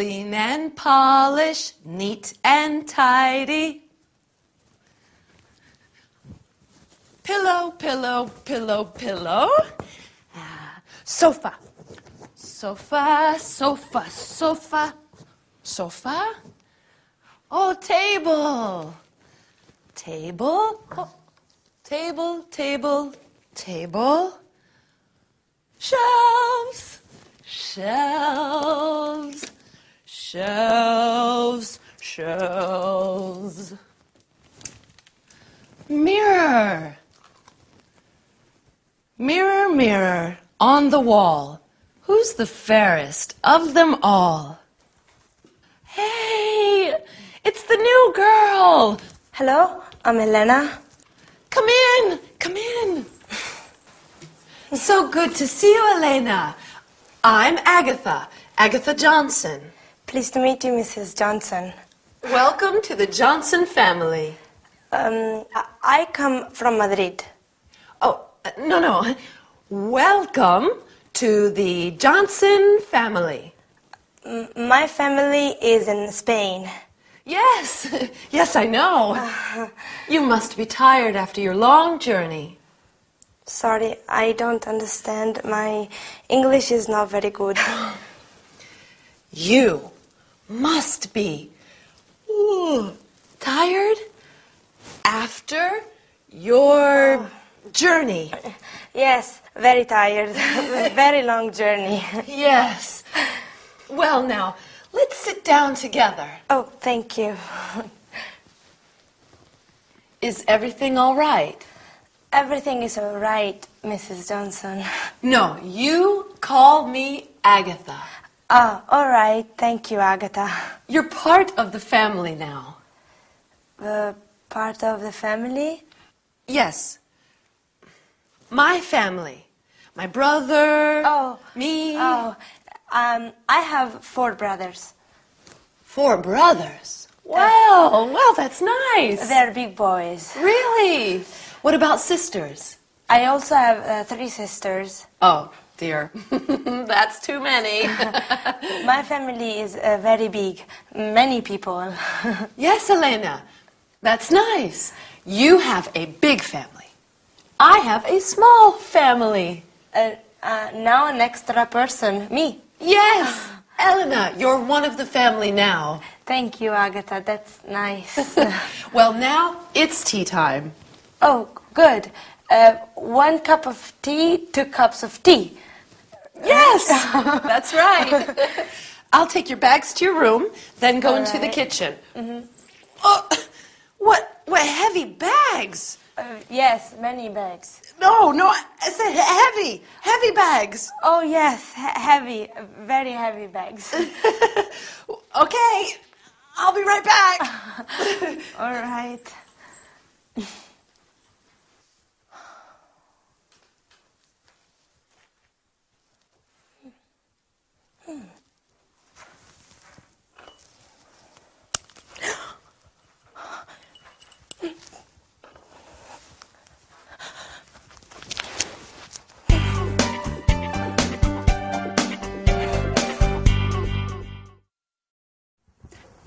Clean and polished, neat and tidy. Pillow, pillow, pillow, pillow. Sofa. Sofa, sofa, sofa. Sofa. Oh, table. Table. Oh, table, table, table. Shelves. Shelves. Shelves. Shelves. Mirror. Mirror, mirror on the wall, who's the fairest of them all? Hey, it's the new girl. Hello, I'm Elena. Come in, come in. So good to see you, Elena. I'm Agatha, Agatha Johnson. Pleased to meet you, Mrs. Johnson. Welcome to the Johnson family. I come from Madrid. Oh, no. Welcome to the Johnson family. My family is in Spain. Yes, yes, I know. You must be tired after your long journey. Sorry, I don't understand. My English is not very good. You must be tired after your journey. Yes, very tired. Very long journey. Yes. Well, now, let's sit down together. Oh, thank you. Is everything all right? Everything is all right, Mrs. Johnson. No, you call me Agatha. Ah, all right. Thank you, Agatha. You're part of the family now. Part of the family? Yes. My family. My brother. Oh. Me. Oh. I have 4 brothers. 4 brothers? Well, that's nice. They're big boys. Really? What about sisters? I also have 3 sisters. Oh, dear. That's too many. My family is very big. Many people. Yes, Elena. That's nice. You have a big family. I have a small family. Now an extra person. Me. Yes. Elena, you're one of the family now. Thank you, Agatha. That's nice. Well, now it's tea time. Oh, good. 1 cup of tea, 2 cups of tea. Yes, that's right. I'll take your bags to your room, then go into the right. kitchen. Oh, what heavy bags? Yes, many bags. No, I said heavy bags. Oh, yes, heavy, very heavy bags. Okay, I'll be right back. All right.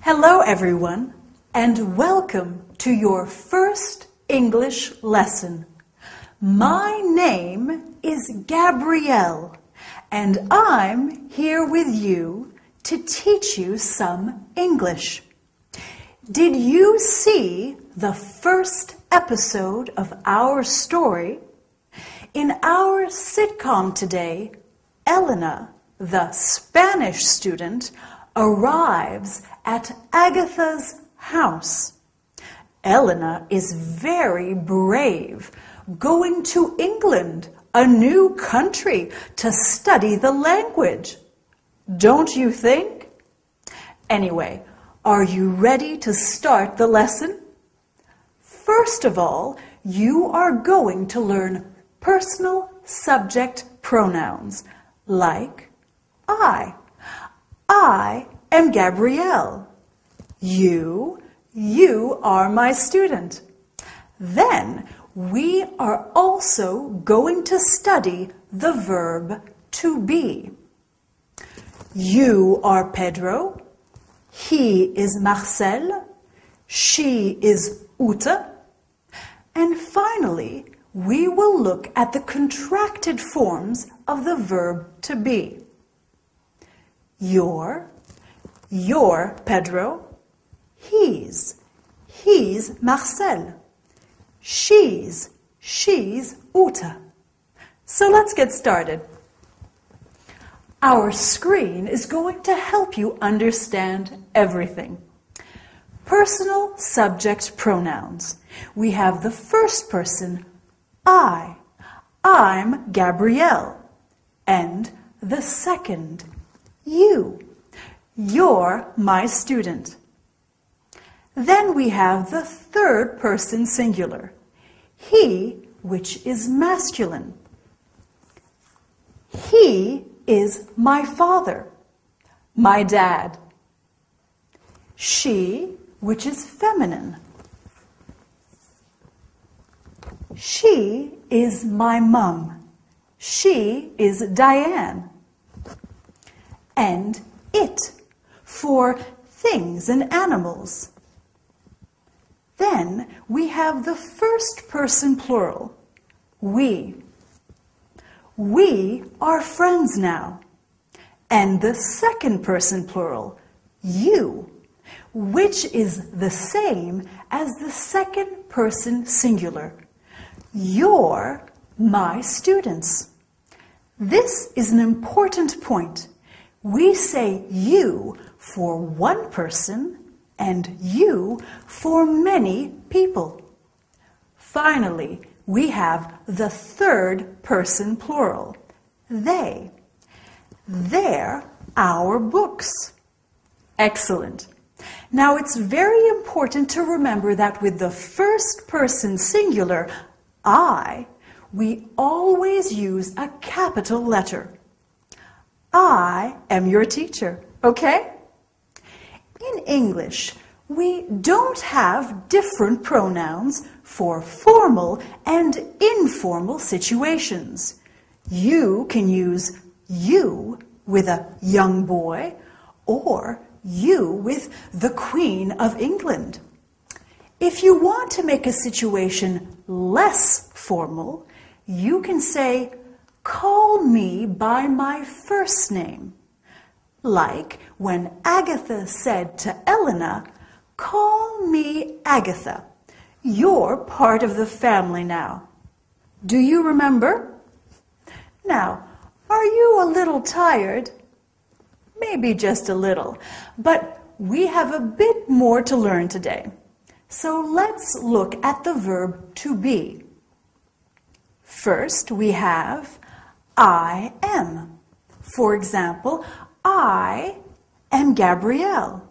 Hello everyone, and welcome to your first English lesson. My name is Gabrielle, and I'm here with you to teach you some English. Did you see the first episode of our story? In our sitcom today, Elena, the Spanish student, arrives at Agatha's house. Elena is very brave, going to England, a new country, to study the language. Don't you think? Anyway, are you ready to start the lesson? First of all, you are going to learn personal subject pronouns like I. I am Gabrielle. You are my student. Then we are also going to study the verb to be. You are Pedro He is Marcel. She is Ute. And finally, we will look at the contracted forms of the verb to be. Your Pedro. He's Marcel. She's Ute. So let's get started. Our screen is going to help you understand everything. Personal subject pronouns. We have the first person, I. I'm Gabrielle. And the second, you. You're my student. Then we have the third person singular, he, which is masculine. He is my father, my dad. She, which is feminine. She is my mum. She is Diane. And it, for things and animals. Then we have the first person plural, we. We are friends now. And the second person plural, you, which is the same as the second person singular. You're my students. This is an important point. We say you for one person and you for many people. Finally, we have the third person plural, they. They're our books. Excellent. Now it's very important to remember that with the first person singular, I, we always use a capital letter. I am your teacher, okay? In English, we don't have different pronouns for formal and informal situations. You can use you with a young boy or you with the Queen of England. If you want to make a situation less formal, you can say, call me by my first name. Like when Agatha said to Elena, call me Agatha. You're part of the family now. Do you remember? Now, are you a little tired? Maybe just a little, but we have a bit more to learn today. So let's look at the verb to be. First, we have I am. For example, I am Gabrielle.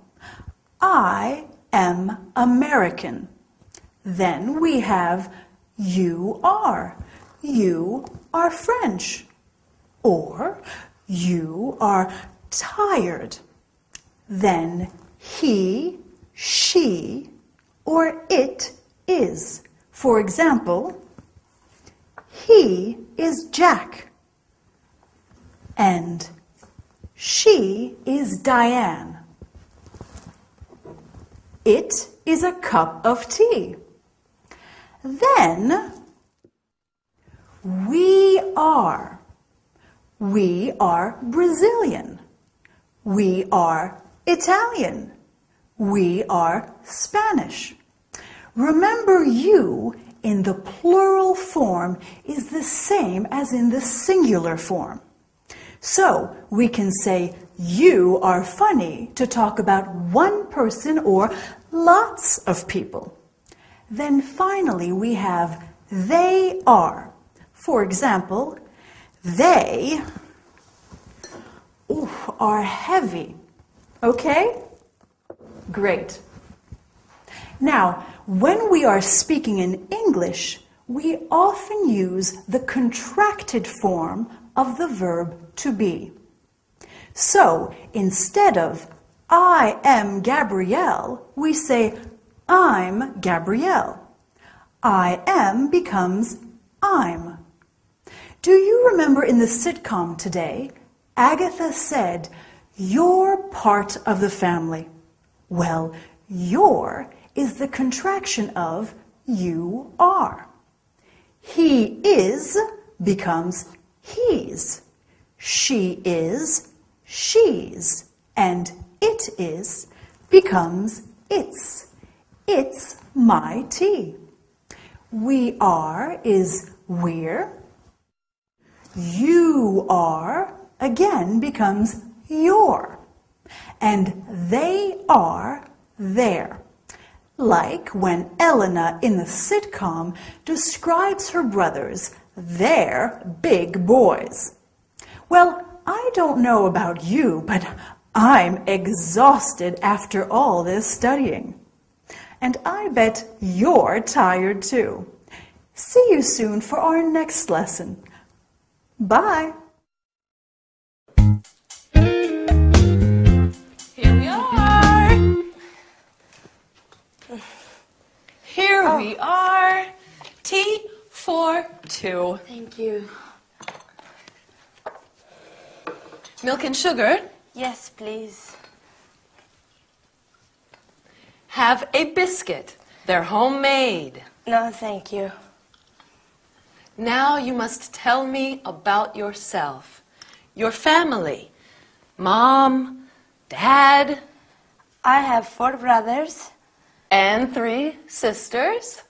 I am American. Then we have you are. You are French. Or you are tired. Then he, she, or it is. For example, he is Jack. And she is Diane. It is a cup of tea. Then we are. We are Brazilian. We are Italian. We are Spanish. Remember, you in the plural form is the same as in the singular form. So we can say you are funny to talk about one person or lots of people. Then finally we have they are. For example, they are heavy. Okay? Great. Now, when we are speaking in English, we often use the contracted form of the verb to be. So, instead of I am Gabrielle, we say I'm Gabrielle. I am becomes I'm. Do you remember in the sitcom today, Agatha said, you're part of the family. Well, your is the contraction of you are. He is becomes he's. She is she's. And it is becomes its. It's my tea. We are is we're. You are again becomes your. And they are their. Like when Elena in the sitcom describes her brothers, they're big boys. Well, I don't know about you, but I'm exhausted after all this studying. And I bet you're tired too. See you soon for our next lesson. Bye. Here we are. Here we are. Tea for two. Thank you. Milk and sugar. Yes, please. Have a biscuit. They're homemade. No, thank you. Now you must tell me about yourself. Your family. Mom, Dad, I have 4 brothers. and 3 sisters.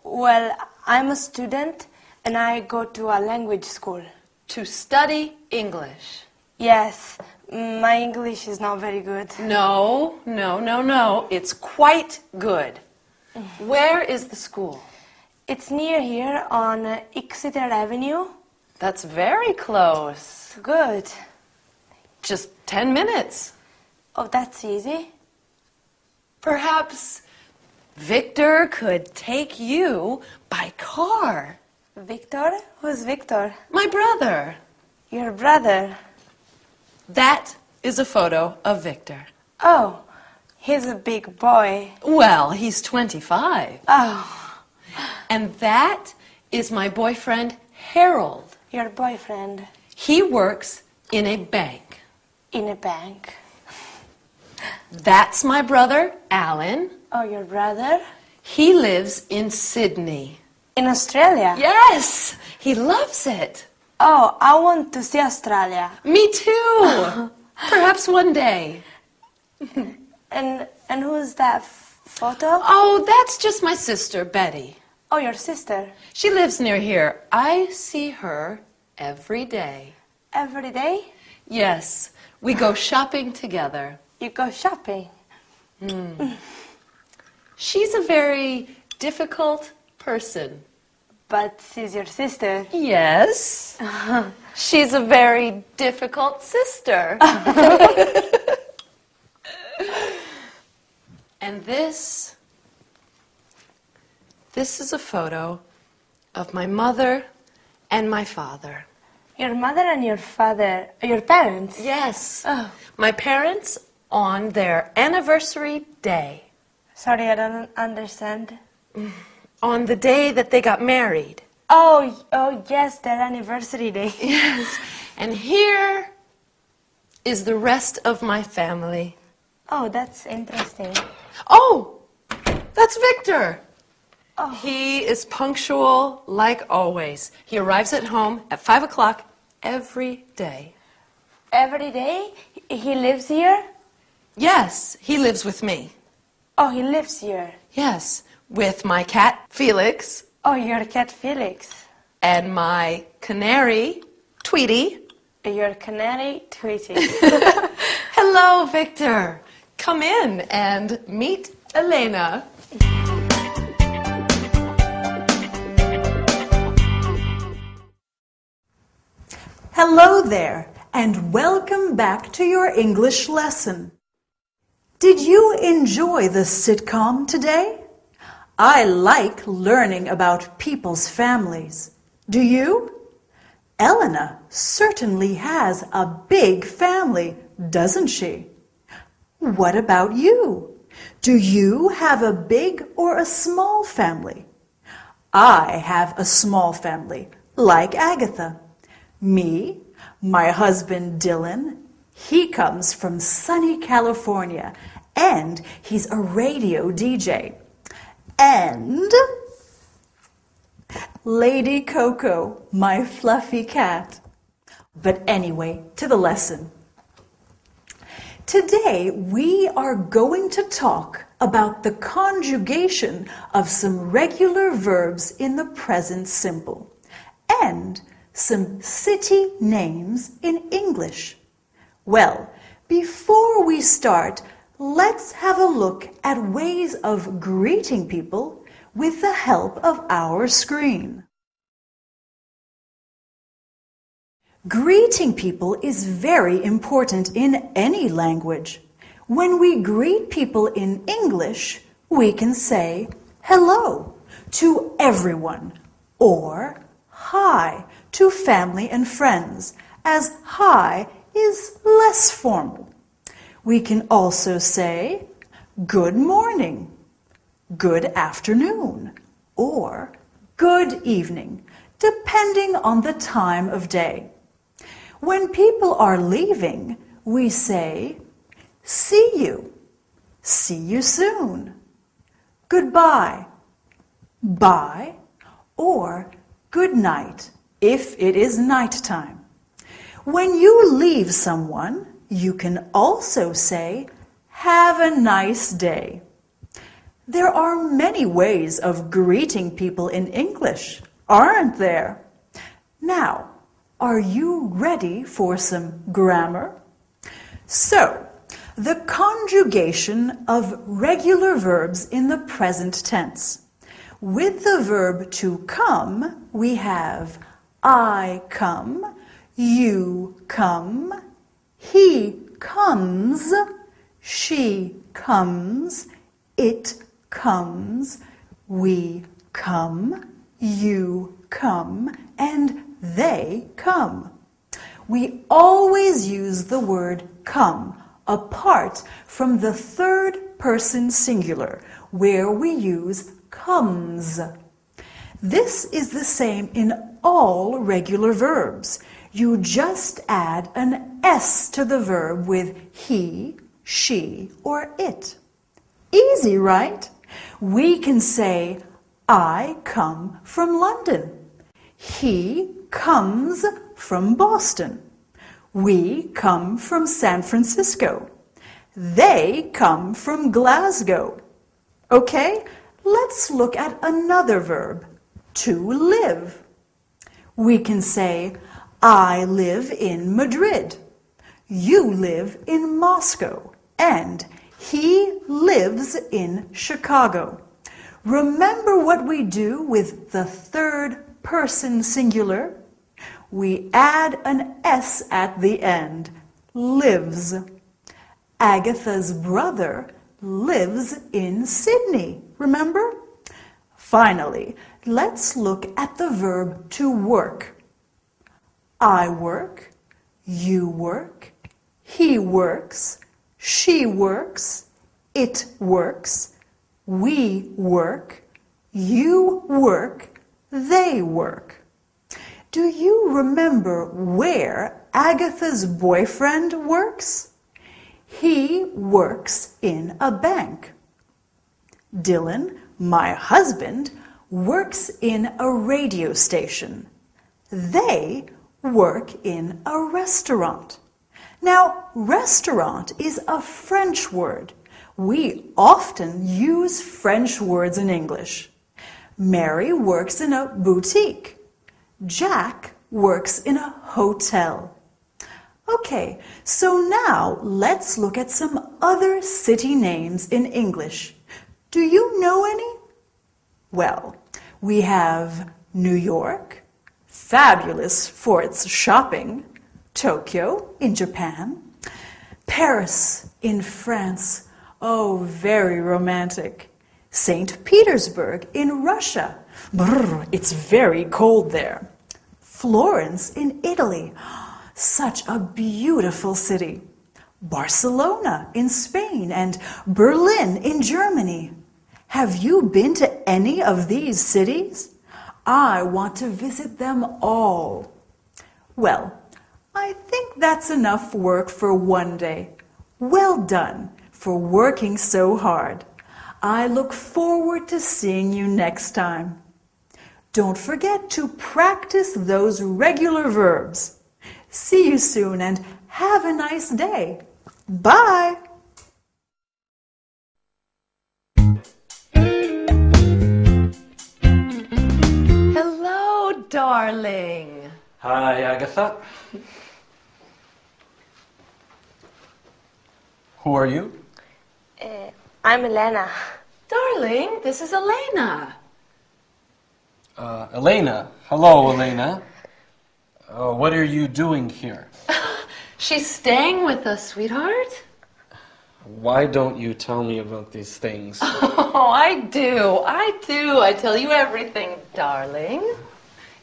Well, I'm a student and I go to a language school. To study English. Yes, my English is not very good. No. It's quite good. Where is the school? It's near here on Exeter Avenue. That's very close. Good. Just 10 minutes. Oh, that's easy. Perhaps Victor could take you by car. Victor? Who's Victor? My brother. Your brother. That is a photo of Victor. Oh, he's a big boy. Well, he's 25. Oh, And that is my boyfriend, Harold. your boyfriend He works in a bank. in a bank. That's my brother, Alan. Oh, your brother? He lives in Sydney. In Australia? Yes, he loves it. Oh, I want to see Australia. Me too. Perhaps one day. And who's that photo? Oh, that's just my sister, Betty. Oh, your sister. She lives near here. I see her every day. Every day? Yes, we go shopping together. You go shopping. She's a very difficult person. But she's your sister. Yes. She's a very difficult sister. And this is a photo of my mother and my father. Your mother and your father, your parents? Yes. Oh. My parents on their anniversary day. Sorry, I don't understand. On the day that they got married. Oh, yes, their anniversary day. Yes. And here is the rest of my family. Oh, that's interesting. Oh, that's Victor. Oh. He is punctual like always. He arrives at home at 5 o'clock every day. Every day? He lives here? Yes, he lives with me. Oh, he lives here. Yes, with my cat, Felix, Oh, your cat Felix. and my canary, Tweety. Your canary Tweety. Hello, Victor. Come in and meet Elena. Hello there, and welcome back to your English lesson. Did you enjoy the sitcom today? I like learning about people's families. Do you? Elena certainly has a big family, doesn't she? What about you? Do you have a big or a small family? I have a small family, like Agatha. Me, my husband Dylan, he comes from sunny California, and he's a radio DJ. And Lady Coco, my fluffy cat. But anyway, to the lesson. Today, we are going to talk about the conjugation of some regular verbs in the present simple and some city names in English. Well, before we start, let's have a look at ways of greeting people with the help of our screen. Greeting people is very important in any language. When we greet people in English, we can say hello to everyone or hi to family and friends, as hi is less formal. We can also say good morning, good afternoon, or good evening, depending on the time of day. When people are leaving, we say, see you soon, goodbye, bye, or good night if it is nighttime. When you leave someone, you can also say, have a nice day. There are many ways of greeting people in English, aren't there? Now, are you ready for some grammar? So, the conjugation of regular verbs in the present tense. With the verb to come, we have I come, you come, he comes, she comes, it comes, we come, you come, and they come. We always use the word come apart from the third person singular, where we use comes. This is the same in all regular verbs. You just add an S to the verb with he, she, or it. Easy, right? We can say, I come from London. He comes from Boston. We come from San Francisco. They come from Glasgow. Okay, let's look at another verb, to live. We can say, I live in Madrid. You live in Moscow. And he lives in Chicago. Remember what we do with the third person singular? We add an S at the end, lives. Agatha's brother lives in Sydney, remember? Finally, let's look at the verb to work. I work, you work, he works, she works, it works, we work, you work, they work. Do you remember where Agatha's boyfriend works? He works in a bank. Dylan, my husband, works in a radio station. They work in a restaurant. Now, restaurant is a French word. We often use French words in English. Mary works in a boutique. Jack works in a hotel. Okay, so now let's look at some other city names in English. Do you know any? Well, we have New York, fabulous for its shopping, Tokyo in Japan, Paris in France, oh, very romantic, St. Petersburg in Russia, brr, it's very cold there, Florence in Italy, such a beautiful city, Barcelona in Spain, and Berlin in Germany. Have you been to any of these cities? I want to visit them all. Well, I think that's enough work for one day. Well done for working so hard. I look forward to seeing you next time. Don't forget to practice those regular verbs. See you soon and have a nice day. Bye! Hello, darling. Hi, Agatha. Who are you? I'm Elena. Darling, this is Elena. Elena. Hello, Elena. What are you doing here? She's staying with us, sweetheart. Why don't you tell me about these things? Oh, I do. I tell you everything, darling.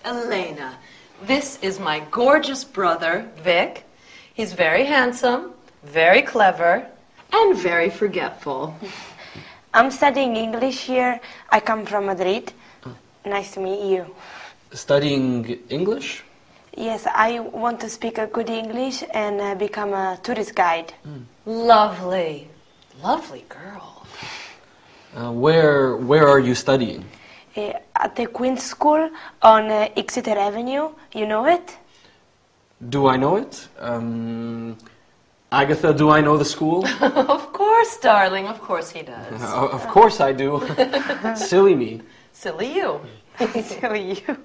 Elena, this is my gorgeous brother, Vic. He's very handsome, very clever, and very forgetful. I'm studying English here. I come from Madrid. Nice to meet you. Studying English? Yes, I want to speak a good English and become a tourist guide. Lovely. Lovely girl. Where are you studying? At the Queen's School on Exeter Avenue. You know it? Do I know it? Agatha, do I know the school? Of course, darling. Of course he does. Of course I do. Silly me. Silly you. Silly you.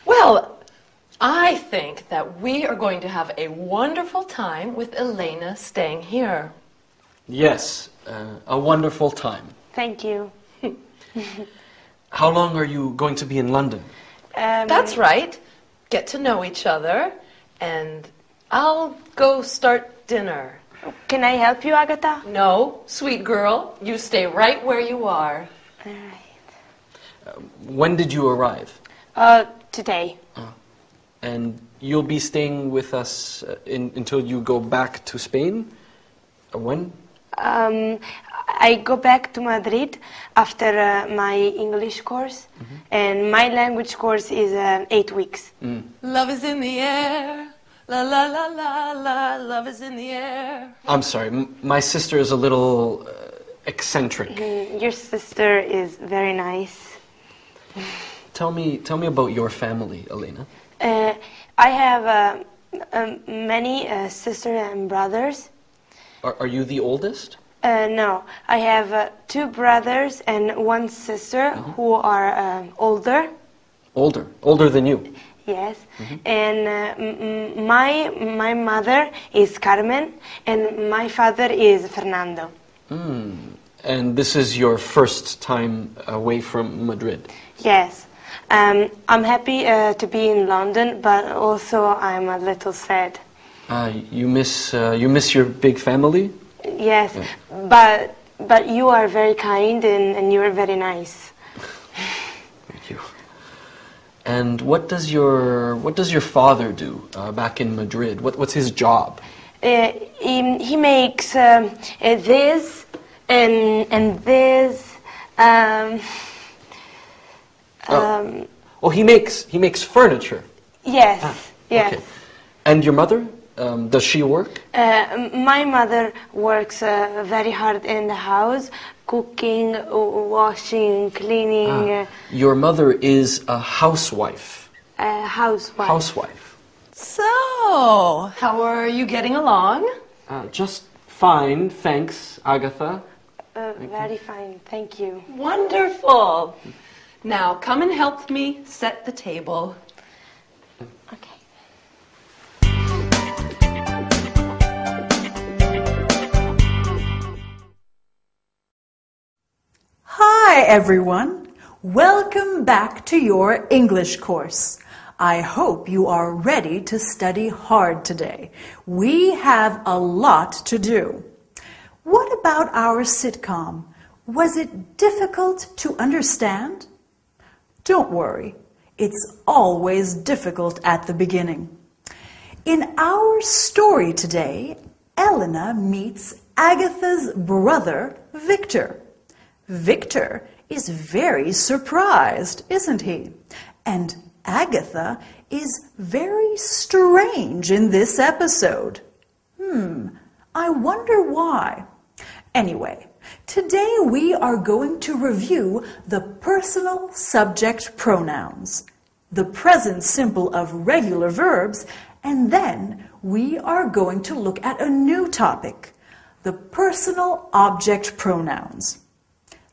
Well, I think that we are going to have a wonderful time with Elena staying here. Yes, a wonderful time. Thank you. How long are you going to be in London? That's right. Get to know each other, and I'll go start dinner. Can I help you, Agatha? No, sweet girl, you stay right where you are. All right. When did you arrive? Today. And you'll be staying with us until you go back to Spain? When? I go back to Madrid after my English course, and my language course is 8 weeks. Love is in the air. La la la la la. Love is in the air. I'm sorry, my sister is a little eccentric. Your sister is very nice. Tell me about your family, Elena. I have many sisters and brothers. Are you the oldest? No, I have 2 brothers and 1 sister who are older. Older than you? Yes, and my mother is Carmen and my father is Fernando. And this is your first time away from Madrid? Yes, I'm happy to be in London, but also I'm a little sad. You miss your big family? Yes, but you are very kind and you are very nice. Thank you. And what does your father do back in Madrid? What's his job? He makes this and this. He makes furniture. Yes, yes. Okay. And your mother? Does she work? My mother works very hard in the house, cooking, washing, cleaning. Your mother is a housewife. Housewife. Housewife. So, how are you getting along? Just fine, thanks, Agatha. Very fine, thank you. Wonderful. Now, come and help me set the table. Okay. Hi everyone! Welcome back to your English course. I hope you are ready to study hard today. We have a lot to do. What about our sitcom? Was it difficult to understand? Don't worry, it's always difficult at the beginning. In our story today, Elena meets Agatha's brother, Victor. Victor is very surprised, isn't he? And Agatha is very strange in this episode. I wonder why. Anyway, today we are going to review the personal subject pronouns, the present simple of regular verbs, and then we are going to look at a new topic, the personal object pronouns.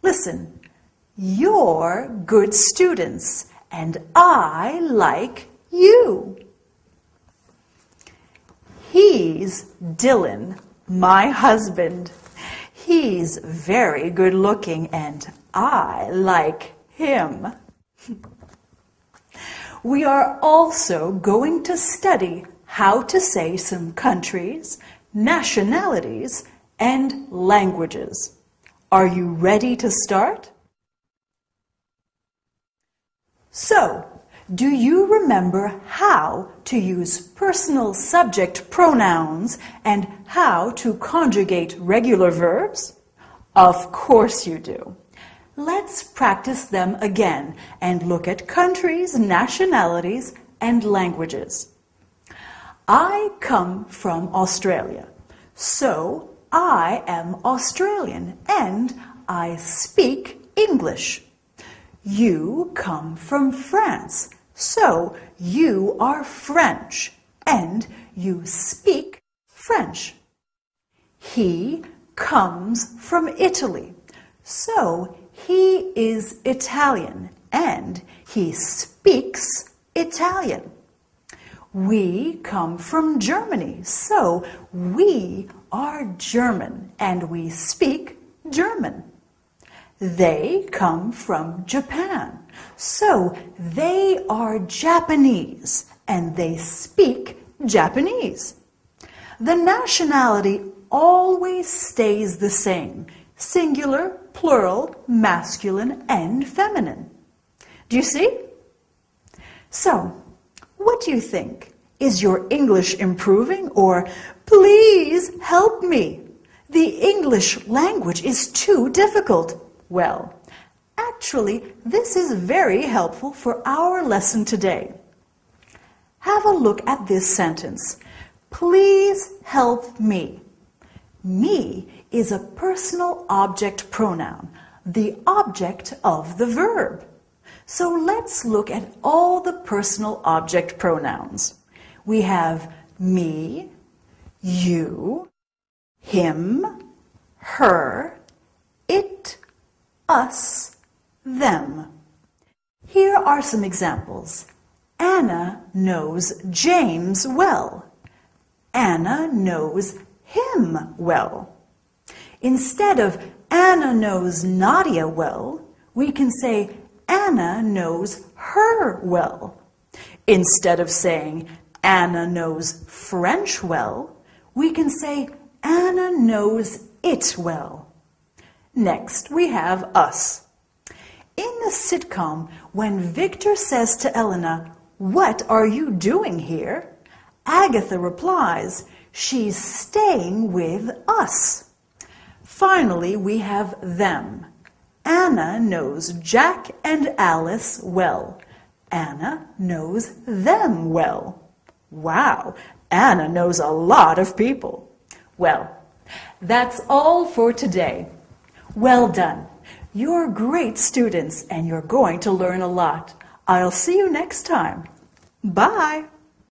Listen, you're good students, and I like you. He's Dylan, my husband. He's very good looking, and I like him. We are also going to study how to say some countries, nationalities, and languages. Are you ready to start? So, do you remember how to use personal subject pronouns and how to conjugate regular verbs? Of course you do. Let's practice them again and look at countries, nationalities, and languages. I come from Australia, so I am Australian and I speak English. You come from France, so you are French and you speak French. He comes from Italy, so he is Italian and he speaks Italian. We come from Germany, so we are German and we speak German. They come from Japan, so they are Japanese and they speak Japanese. The nationality always stays the same, singular, plural, masculine, and feminine. Do you see? So, what do you think? Is your English improving, or please help me? The English language is too difficult. Well, actually, this is very helpful for our lesson today. Have a look at this sentence. Please help me. Me is a personal object pronoun, the object of the verb. So let's look at all the personal object pronouns. We have me, you, him, her, it, us, them. Here are some examples. Anna knows James well. Anna knows him well. Instead of Anna knows Nadia well, we can say Anna knows her well. Instead of saying Anna knows French well, we can say Anna knows it well. Next, we have us. In the sitcom, when Victor says to Elena, "What are you doing here?" Agatha replies, "She's staying with us." Finally, we have them. Anna knows Jack and Alice well. Anna knows them well. Wow, Anna knows a lot of people. Well, that's all for today. Well done. You're great students and you're going to learn a lot. I'll see you next time. Bye.